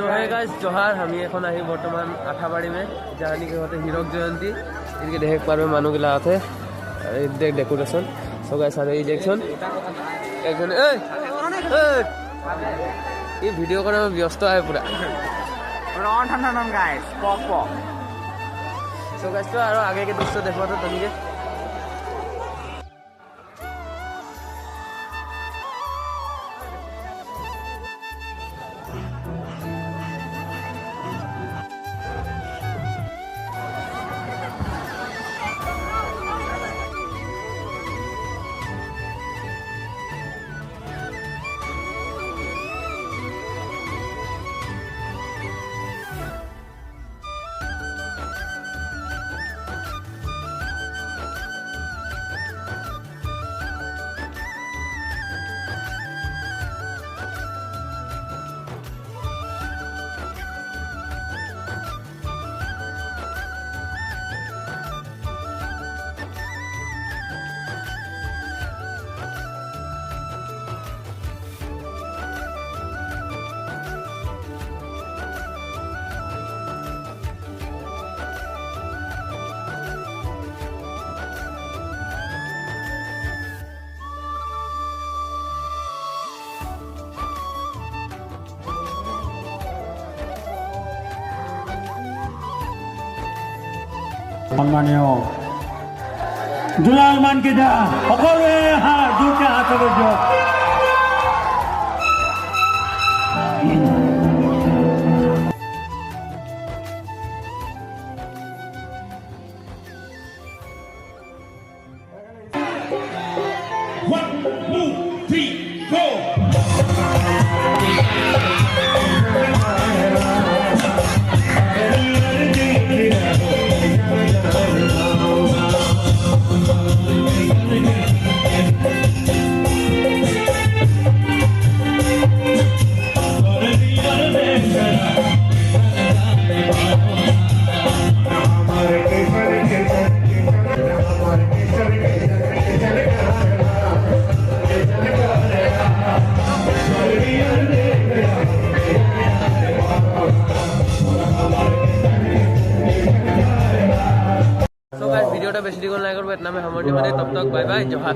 Guys जोहार हम এখন আহি বর্তমান আঠাবাড়ি में जहाँ के होते हीरक जयंती इनके देख पार मानु गिला आते देख डेकोरेशन सो गाइस सारे ये देखछन একজন এই এই ভিডিও করে আমি ব্যস্ত আই পুরা रन ठंडा नन guys pop pop so guys तो आरो आगे के दृश्य देखबो तो तुमके সম্মানীয় দুলাল মানকেদা সকলোৱে দুটা হাতত দিয়ক वीडियो बेसि दीघल ना करबो एतना में हमर तब तक बाय बाय जोहार।